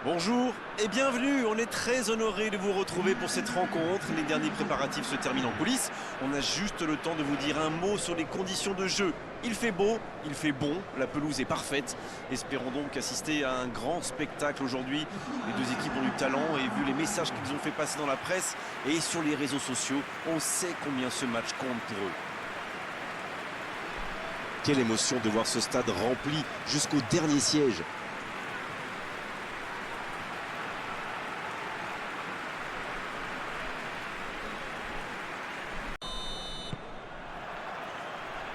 Bonjour et bienvenue, on est très honoré de vous retrouver pour cette rencontre. Les derniers préparatifs se terminent en coulisses. On a juste le temps de vous dire un mot sur les conditions de jeu. Il fait beau, il fait bon, la pelouse est parfaite. Espérons donc assister à un grand spectacle aujourd'hui. Les deux équipes ont du talent et vu les messages qu'ils ont fait passer dans la presse et sur les réseaux sociaux, on sait combien ce match compte pour eux. Quelle émotion de voir ce stade rempli jusqu'au dernier siège.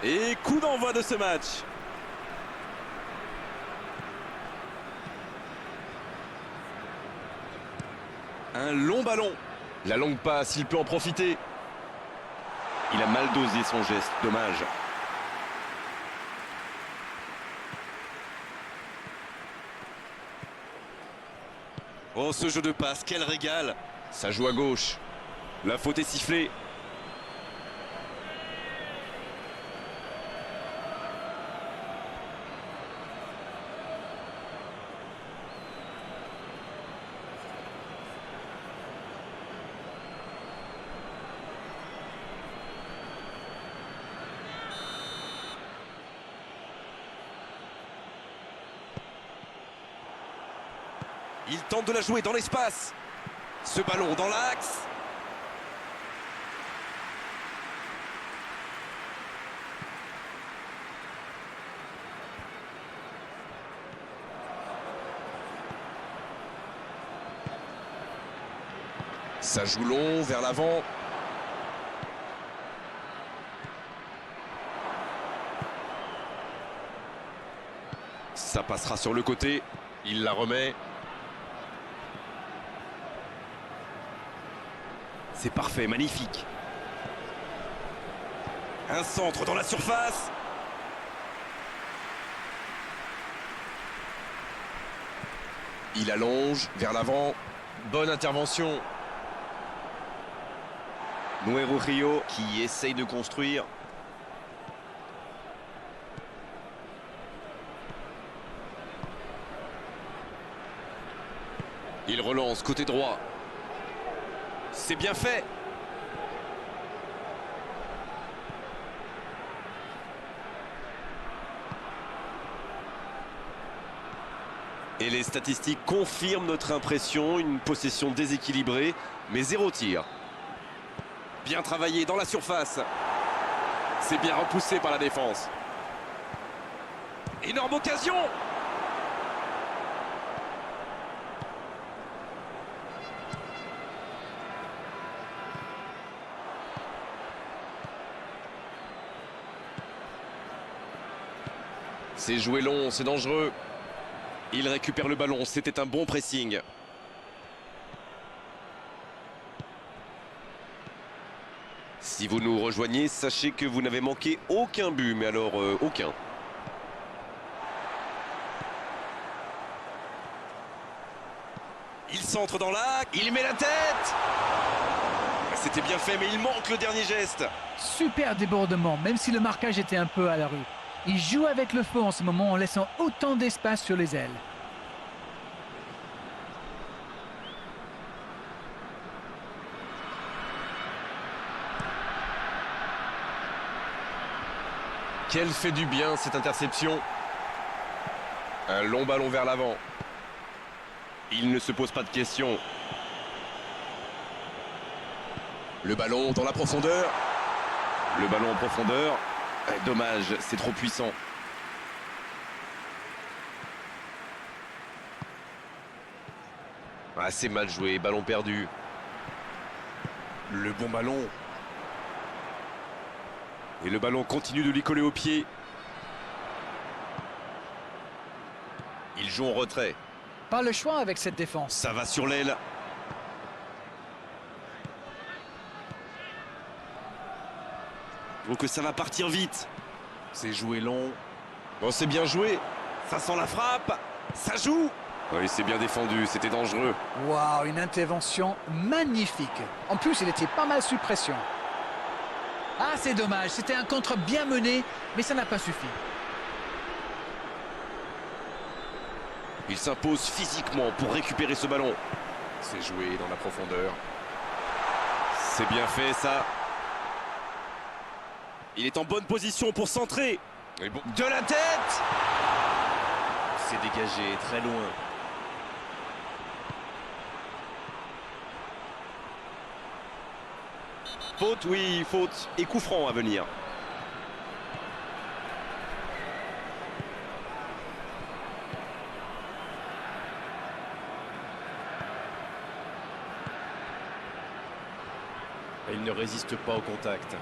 Et coup d'envoi de ce match. Un long ballon. La longue passe, il peut en profiter. Il a mal dosé son geste, dommage. Oh, ce jeu de passe, quel régal. Ça joue à gauche. La faute est sifflée. Il tente de la jouer dans l'espace. Ce ballon dans l'axe. Ça joue long vers l'avant. Ça passera sur le côté. Il la remet. C'est parfait, magnifique. Un centre dans la surface. Il allonge vers l'avant. Bonne intervention. Nuevo Rio qui essaye de construire. Il relance côté droit. C'est bien fait. Et les statistiques confirment notre impression, une possession déséquilibrée, mais 0 tir. Bien travaillé dans la surface. C'est bien repoussé par la défense. Énorme occasion. C'est joué long, c'est dangereux. Il récupère le ballon, c'était un bon pressing. Si vous nous rejoignez, sachez que vous n'avez manqué aucun but, mais alors aucun. Il centre dans l'axe, il met la tête. C'était bien fait, mais il manque le dernier geste. Super débordement, même si le marquage était un peu à la rue. Il joue avec le feu en ce moment en laissant autant d'espace sur les ailes. Quelle fait du bien cette interception. Un long ballon vers l'avant. Il ne se pose pas de questions. Le ballon dans la profondeur. Le ballon en profondeur. Dommage, c'est trop puissant. Ah, c'est mal joué, ballon perdu. Le bon ballon. Et le ballon continue de lui coller au pied. Il joue en retrait. Pas le choix avec cette défense. Ça va sur l'aile. Donc ça va partir vite. C'est joué long. Bon, c'est bien joué. Ça sent la frappe. Ça joue. Oui, c'est bien défendu. C'était dangereux. Waouh, une intervention magnifique. En plus, il était pas mal sous pression. Ah, c'est dommage. C'était un contre bien mené, mais ça n'a pas suffi. Il s'impose physiquement pour récupérer ce ballon. C'est joué dans la profondeur. C'est bien fait ça. Il est en bonne position pour centrer. Et bon, De la tête. C'est dégagé très loin. Faute, oui, faute. Et coup franc à venir. Et il ne résiste pas au contact.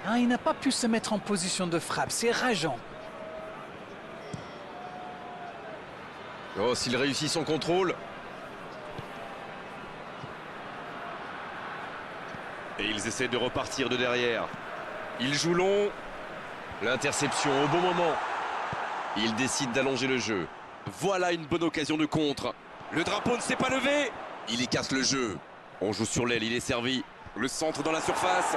Ah, il n'a pas pu se mettre en position de frappe, c'est rageant. Oh, s'il réussit son contrôle. Et ils essaient de repartir de derrière. Il joue long. L'interception au bon moment. Il décide d'allonger le jeu. Voilà une bonne occasion de contre. Le drapeau ne s'est pas levé. Il écarte le jeu. On joue sur l'aile, il est servi. Le centre dans la surface.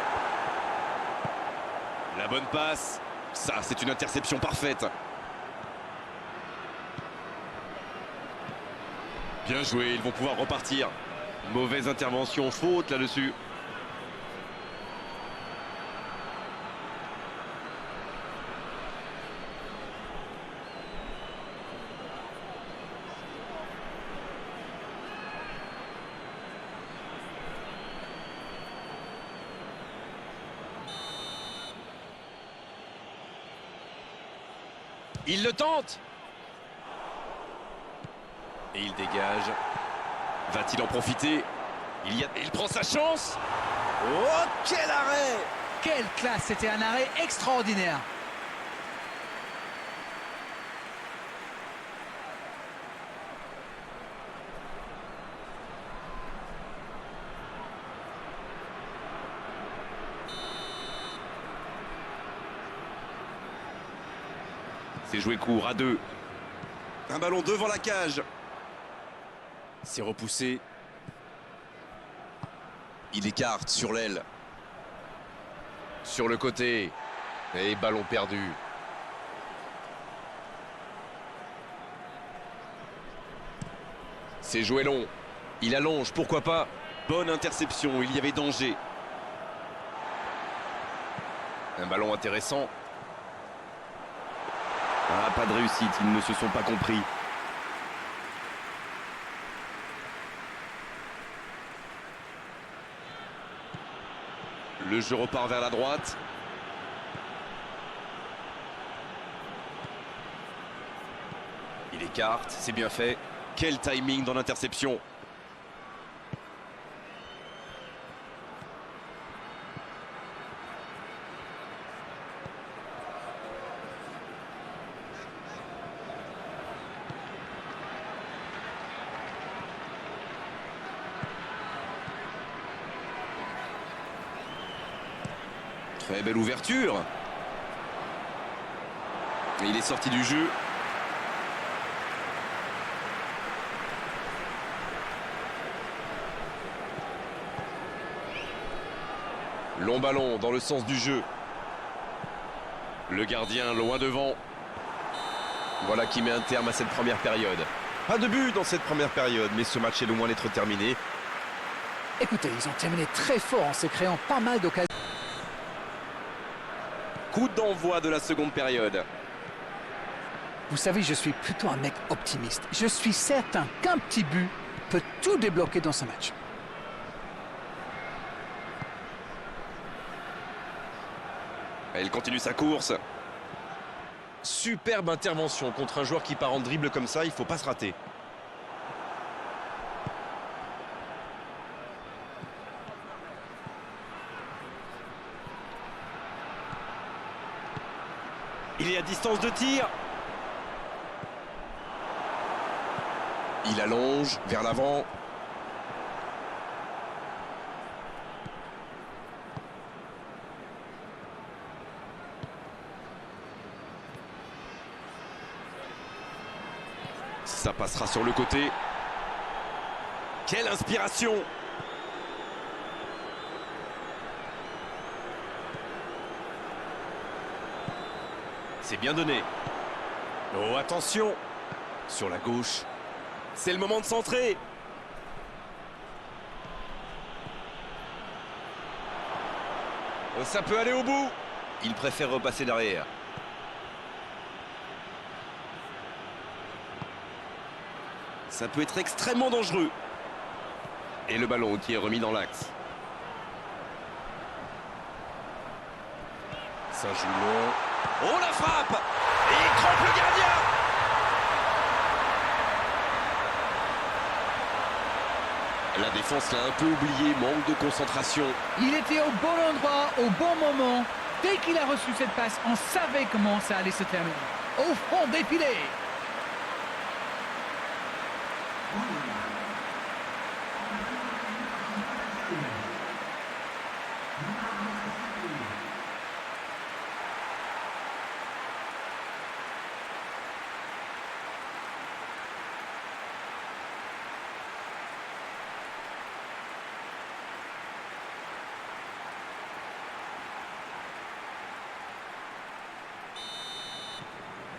La bonne passe. Ça, c'est une interception parfaite. Bien joué, ils vont pouvoir repartir. Mauvaise intervention, faute là-dessus. Il le tente. Et il dégage. Va-t-il en profiter? Il prend sa chance. Oh, quel arrêt! Quelle classe, c'était un arrêt extraordinaire. C'est joué court à 2. Un ballon devant la cage. C'est repoussé. Il écarte sur l'aile. Sur le côté. Et ballon perdu. C'est joué long. Il allonge, pourquoi pas. Bonne interception, il y avait danger. Un ballon intéressant. Ah, pas de réussite, ils ne se sont pas compris. Le jeu repart vers la droite. Il écarte, c'est bien fait. Quel timing dans l'interception. Très belle ouverture. Et il est sorti du jeu. Long ballon dans le sens du jeu. Le gardien loin devant. Voilà qui met un terme à cette première période. Pas de but dans cette première période, mais ce match est loin d'être terminé. Écoutez, ils ont terminé très fort en se créant pas mal d'occasions. Coup d'envoi de la seconde période. Vous savez, je suis plutôt un mec optimiste. Je suis certain qu'un petit but peut tout débloquer dans ce match. Elle continue sa course. Superbe intervention contre un joueur qui part en dribble comme ça, il ne faut pas se rater. Il est à distance de tir. Il allonge vers l'avant. Ça passera sur le côté. Quelle inspiration! C'est bien donné. Oh, attention! Sur la gauche. C'est le moment de centrer. Ça peut aller au bout. Il préfère repasser derrière. Ça peut être extrêmement dangereux. Et le ballon qui est remis dans l'axe. Ça joue long. Oh, la frappe! Et il trompe le gardien! La défense l'a un peu oublié, manque de concentration. Il était au bon endroit, au bon moment. Dès qu'il a reçu cette passe, on savait comment ça allait se terminer. Au fond des filets.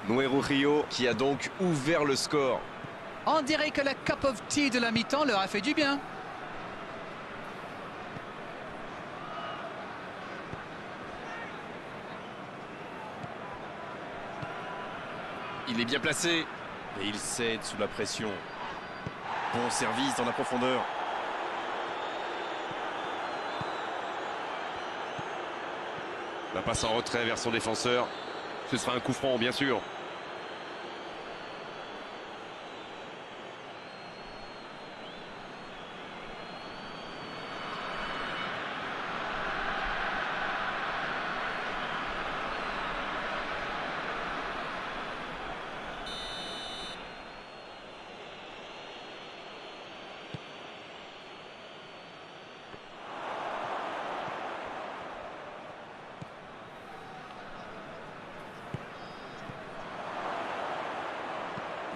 Nuevo Rio qui a donc ouvert le score. On dirait que la cup of tea de la mi-temps leur a fait du bien. Il est bien placé. Et il cède sous la pression. Bon service dans la profondeur. La passe en retrait vers son défenseur. Ce sera un coup franc, bien sûr.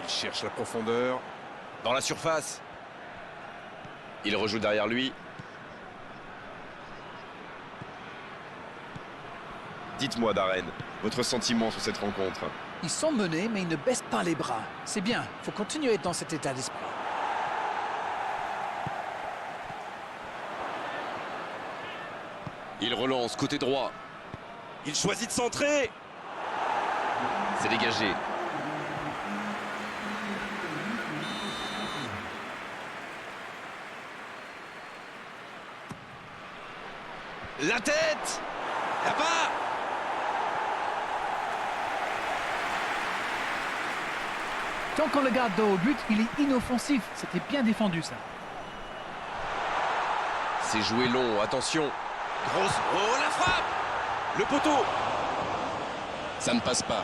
Il cherche la profondeur. Dans la surface. Il rejoue derrière lui. Dites-moi, Darren, votre sentiment sur cette rencontre. Ils sont menés, mais ils ne baissent pas les bras. C'est bien, il faut continuer dans cet état d'esprit. Il relance côté droit. Il choisit de centrer. C'est dégagé. La tête! Là-bas! Tant qu'on le garde dos au but, il est inoffensif. C'était bien défendu, ça. C'est joué long, attention. Grosse... Oh, la frappe! Le poteau! Ça ne passe pas.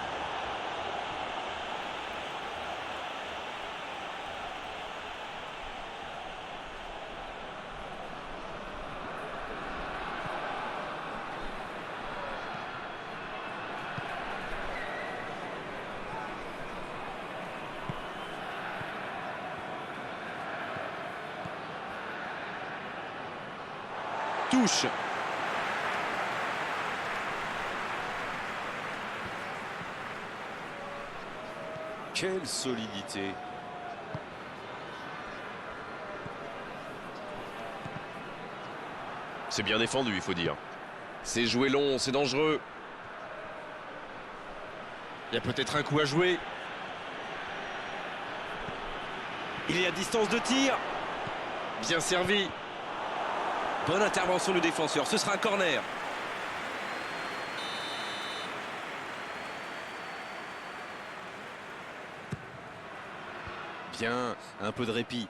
Touche. Quelle solidité. C'est bien défendu, il faut dire. C'est joué long, c'est dangereux. Il y a peut-être un coup à jouer. Il est à distance de tir. Bien servi. Bonne intervention du défenseur, ce sera un corner. Bien, un peu de répit.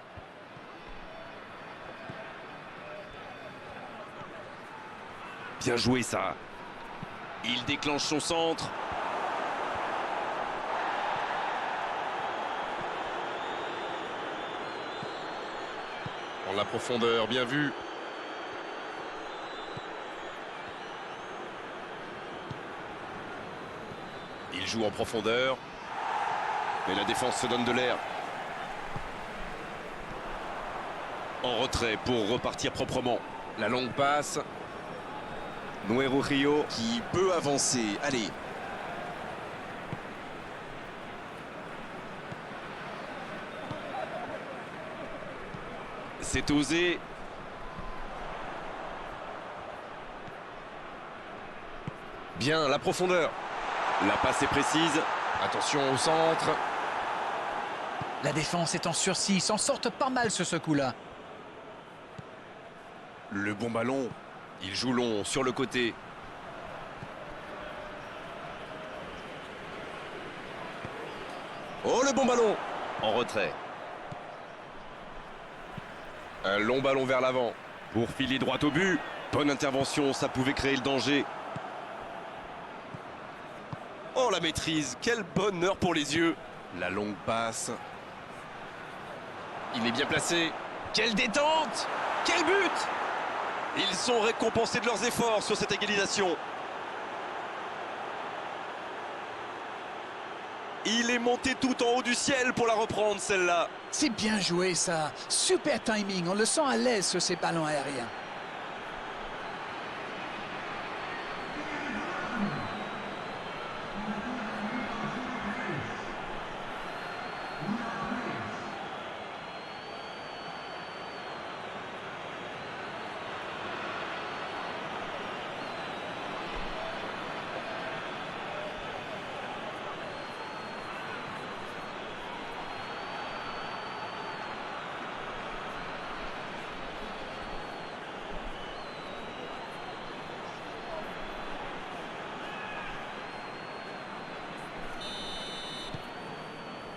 Bien joué ça. Il déclenche son centre. En la profondeur, bien vu. Il joue en profondeur. Mais la défense se donne de l'air. En retrait pour repartir proprement. La longue passe. Nuevo Rio qui peut avancer. Allez. C'est osé. Bien, la profondeur. La passe est précise. Attention au centre. La défense est en sursis, ils s'en sortent pas mal sur ce coup-là. Le bon ballon. Il joue long sur le côté. Oh, le bon ballon. En retrait. Un long ballon vers l'avant. Pour filer droit au but. Bonne intervention, ça pouvait créer le danger. Oh, la maîtrise. Quel bonheur pour les yeux. La longue passe. Il est bien placé. Quelle détente! Quel but! Ils sont récompensés de leurs efforts sur cette égalisation. Il est monté tout en haut du ciel pour la reprendre, celle-là. C'est bien joué ça, super timing, on le sent à l'aise sur ces ballons aériens.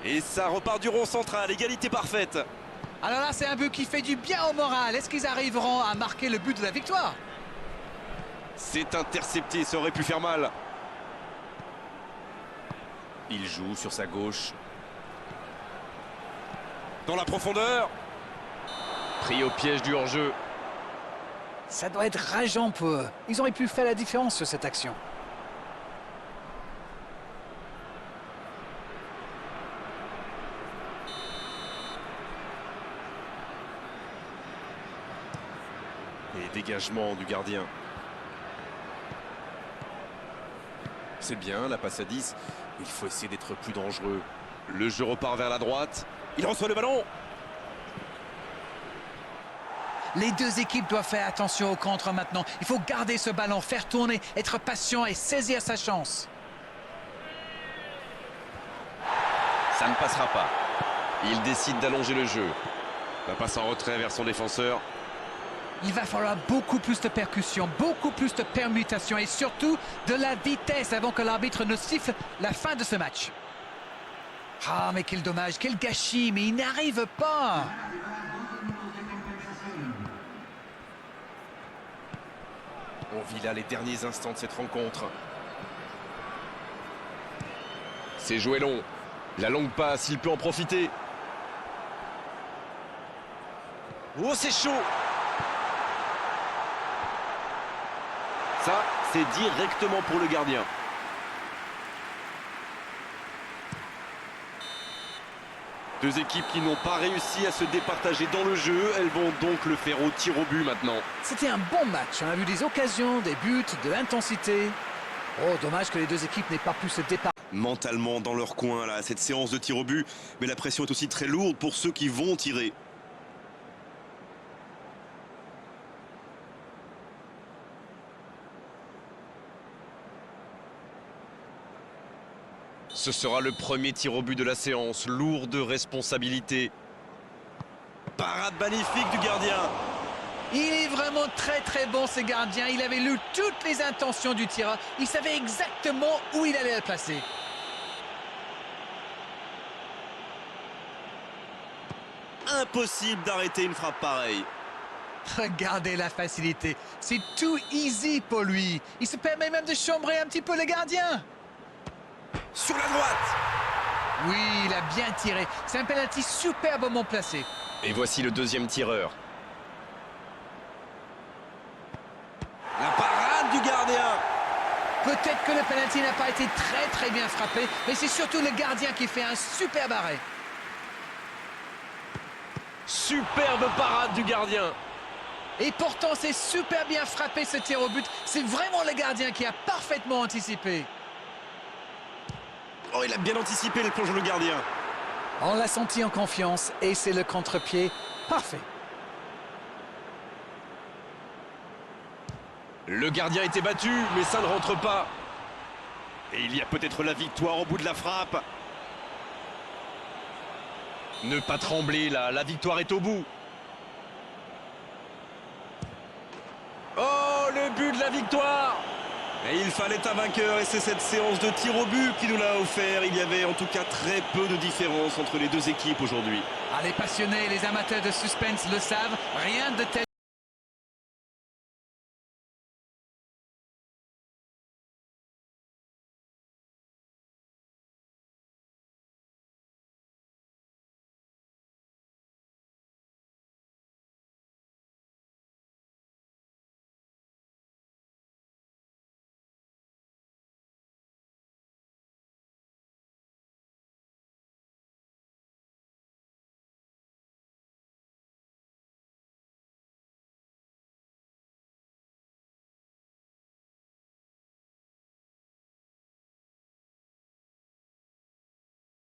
Et ça repart du rond central, égalité parfaite. Alors là, c'est un but qui fait du bien au moral. Est-ce qu'ils arriveront à marquer le but de la victoire? C'est intercepté, ça aurait pu faire mal. Il joue sur sa gauche. Dans la profondeur. Pris au piège du hors-jeu. Ça doit être rageant pour eux. Ils auraient pu faire la différence sur cette action. Et dégagement du gardien. C'est bien, la passe à 10. Il faut essayer d'être plus dangereux. Le jeu repart vers la droite. Il reçoit le ballon. Les deux équipes doivent faire attention au contre maintenant. Il faut garder ce ballon, faire tourner, être patient et saisir sa chance. Ça ne passera pas. Il décide d'allonger le jeu. La passe en retrait vers son défenseur. Il va falloir beaucoup plus de percussion, beaucoup plus de permutations et surtout de la vitesse avant que l'arbitre ne siffle la fin de ce match. Ah, mais quel dommage, quel gâchis, mais il n'arrive pas. On vit là les derniers instants de cette rencontre. C'est joué long. La longue passe, il peut en profiter. Oh, c'est chaud! Ça, c'est directement pour le gardien. Deux équipes qui n'ont pas réussi à se départager dans le jeu. Elles vont donc le faire au tir au but maintenant. C'était un bon match. On a vu des occasions, des buts, de l'intensité. Oh, dommage que les deux équipes n'aient pas pu se départager. Mentalement dans leur coin, là, cette séance de tir au but. Mais la pression est aussi très lourde pour ceux qui vont tirer. Ce sera le premier tir au but de la séance. Lourde responsabilité. Parade magnifique du gardien. Il est vraiment très bon ce gardien. Il avait lu toutes les intentions du tireur. Il savait exactement où il allait le placer. Impossible d'arrêter une frappe pareille. Regardez la facilité. C'est tout easy pour lui. Il se permet même de chambrer un petit peu le gardien. Sur la droite. Oui, il a bien tiré. C'est un penalty superbement placé. Et voici le deuxième tireur. La parade du gardien. Peut-être que le penalty n'a pas été très bien frappé, mais c'est surtout le gardien qui fait un superbe arrêt. Superbe parade du gardien. Et pourtant, c'est super bien frappé ce tir au but. C'est vraiment le gardien qui a parfaitement anticipé. Oh, il a bien anticipé le plongeon, le gardien. On l'a senti en confiance et c'est le contre-pied parfait. Le gardien était battu, mais ça ne rentre pas. Et il y a peut-être la victoire au bout de la frappe. Ne pas trembler là, la victoire est au bout. Oh, le but de la victoire! Et il fallait un vainqueur et c'est cette séance de tir au but qui nous l'a offert. Il y avait en tout cas très peu de différence entre les deux équipes aujourd'hui. Ah, les passionnés, les amateurs de suspense le savent, rien de tel